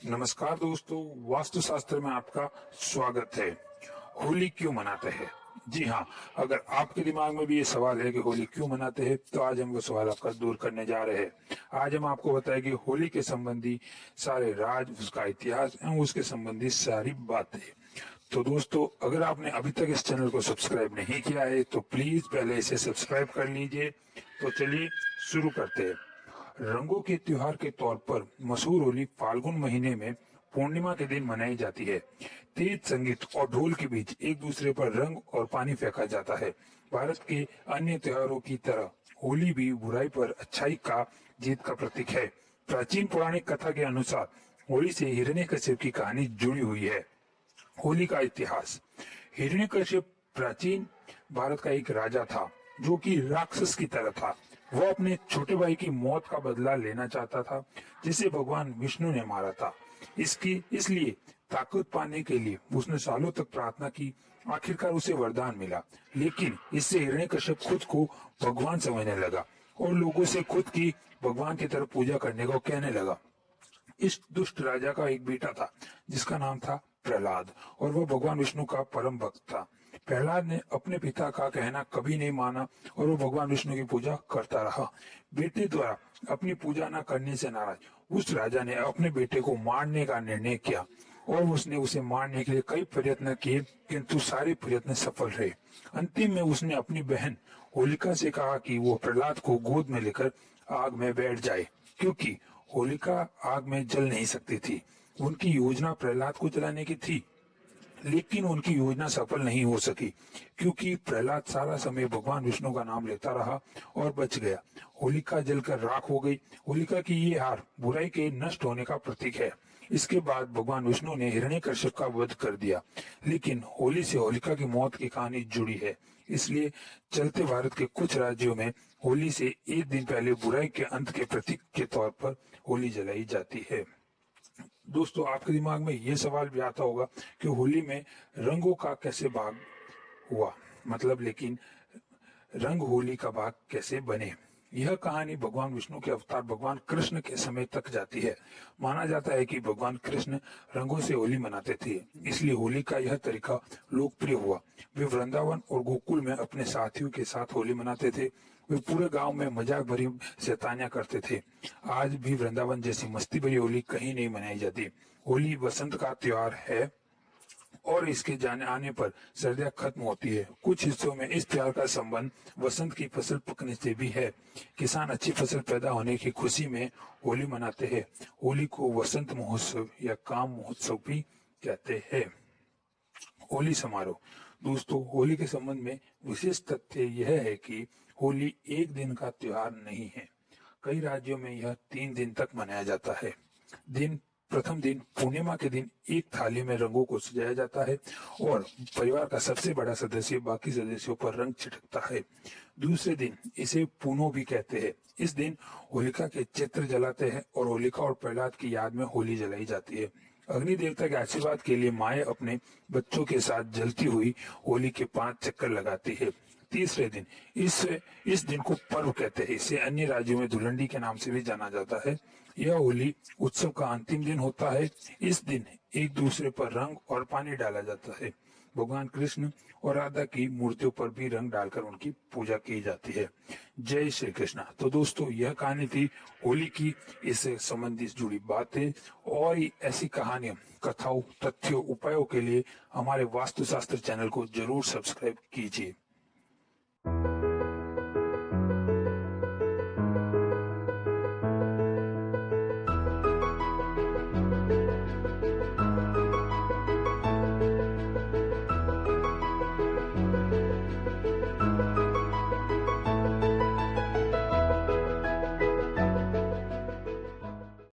नमस्कार दोस्तों, वास्तुशास्त्र में आपका स्वागत है। होली क्यों मनाते हैं? जी हाँ, अगर आपके दिमाग में भी ये सवाल है कि होली क्यों मनाते हैं, तो आज हम वो सवाल आपका दूर करने जा रहे हैं। आज हम आपको बताएंगे होली के संबंधी सारे राज, उसका इतिहास एवं उसके संबंधी सारी बातें। तो दोस्तों, अगर आपने अभी तक इस चैनल को सब्सक्राइब नहीं किया है तो प्लीज पहले इसे सब्सक्राइब कर लीजिए। तो चलिए शुरू करते हैं। रंगों के त्योहार के तौर पर मशहूर होली फाल्गुन महीने में पूर्णिमा के दिन मनाई जाती है। तेज संगीत और ढोल के बीच एक दूसरे पर रंग और पानी फेंका जाता है। भारत के अन्य त्योहारों की तरह होली भी बुराई पर अच्छाई का जीत का प्रतीक है। प्राचीन पौराणिक कथा के अनुसार होली से हिरण्यकश्यप की कहानी जुड़ी हुई है। होली का इतिहास। हिरण्यकश्यप प्राचीन भारत का एक राजा था जो कि राक्षस की तरह था। वह अपने छोटे भाई की मौत का बदला लेना चाहता था, जिसे भगवान विष्णु ने मारा था। इसलिए ताकत पाने के लिए उसने सालों तक प्रार्थना की। आखिरकार उसे वरदान मिला, लेकिन इससे हिरण्यकश्यप खुद को भगवान समझने लगा और लोगों से खुद की भगवान की तरफ पूजा करने को कहने लगा। इस दुष्ट राजा का एक बेटा था जिसका नाम था प्रहलाद, और वह भगवान विष्णु का परम भक्त था। प्रहलाद ने अपने पिता का कहना कभी नहीं माना और वो भगवान विष्णु की पूजा करता रहा। बेटे द्वारा अपनी पूजा न करने से नाराज उस राजा ने अपने बेटे को मारने का निर्णय किया और उसने उसे मारने के लिए कई प्रयत्न किए, किंतु सारे प्रयत्न सफल रहे। अंतिम में उसने अपनी बहन होलिका से कहा कि वो प्रहलाद को गोद में लेकर आग में बैठ जाए, क्योंकि होलिका आग में जल नहीं सकती थी। उनकी योजना प्रहलाद को जलाने की थी, लेकिन उनकी योजना सफल नहीं हो सकी, क्योंकि प्रहलाद सारा समय भगवान विष्णु का नाम लेता रहा और बच गया। होलिका जलकर राख हो गई। होलिका की ये हार बुराई के नष्ट होने का प्रतीक है। इसके बाद भगवान विष्णु ने हिरण्यकश्यप का वध कर दिया, लेकिन होली से होलिका की मौत की कहानी जुड़ी है। इसलिए चलते भारत के कुछ राज्यों में होली से एक दिन पहले बुराई के अंत के प्रतीक के तौर पर होली जलाई जाती है। दोस्तों, आपके दिमाग में ये सवाल भी आता होगा कि होली में रंगों का कैसे भाग हुआ, मतलब लेकिन रंग होली का भाग कैसे बने। यह कहानी भगवान विष्णु के अवतार भगवान कृष्ण के समय तक जाती है। माना जाता है कि भगवान कृष्ण रंगों से होली मनाते थे, इसलिए होली का यह तरीका लोकप्रिय हुआ। वे वृंदावन और गोकुल में अपने साथियों के साथ होली मनाते थे। वे पूरे गांव में मजाक भरी शैतानियां करते थे। आज भी वृंदावन जैसी मस्ती भरी होली कहीं नहीं मनाई जाती। होली वसंत का त्योहार है और इसके जाने आने पर सर्दियां खत्म होती है। कुछ हिस्सों में इस त्योहार का संबंध वसंत की फसल पकने से भी है। किसान अच्छी फसल पैदा होने की खुशी में होली मनाते हैं। होली को वसंत महोत्सव या काम महोत्सव भी कहते हैं। होली समारोह। दोस्तों, होली के संबंध में विशेष तथ्य यह है कि होली एक दिन का त्योहार नहीं है। कई राज्यों में यह 3 दिन तक मनाया जाता है। प्रथम दिन पूर्णिमा के दिन एक थाली में रंगों को सजाया जाता है और परिवार का सबसे बड़ा सदस्य बाकी सदस्यों पर रंग छिड़कता है। दूसरे दिन इसे पूनो भी कहते हैं। इस दिन होलिका के चित्र जलाते हैं और होलिका और प्रहलाद की याद में होली जलाई जाती है। अग्नि देवता के आशीर्वाद के लिए माएं अपने बच्चों के साथ जलती हुई होली के 5 चक्कर लगाती है। तीसरे दिन इस दिन को पर्व कहते हैं। इसे अन्य राज्यों में धुलंडी के नाम से भी जाना जाता है। यह होली उत्सव का अंतिम दिन होता है। इस दिन एक दूसरे पर रंग और पानी डाला जाता है। भगवान कृष्ण और राधा की मूर्तियों पर भी रंग डालकर उनकी पूजा की जाती है। जय श्री कृष्ण। तो दोस्तों, यह कहानी थी होली की, इससे संबंधित जुड़ी बातें और ऐसी कहानियां, कथाओं, तथ्यों, उपायों के लिए हमारे वास्तुशास्त्र चैनल को जरूर सब्सक्राइब कीजिए।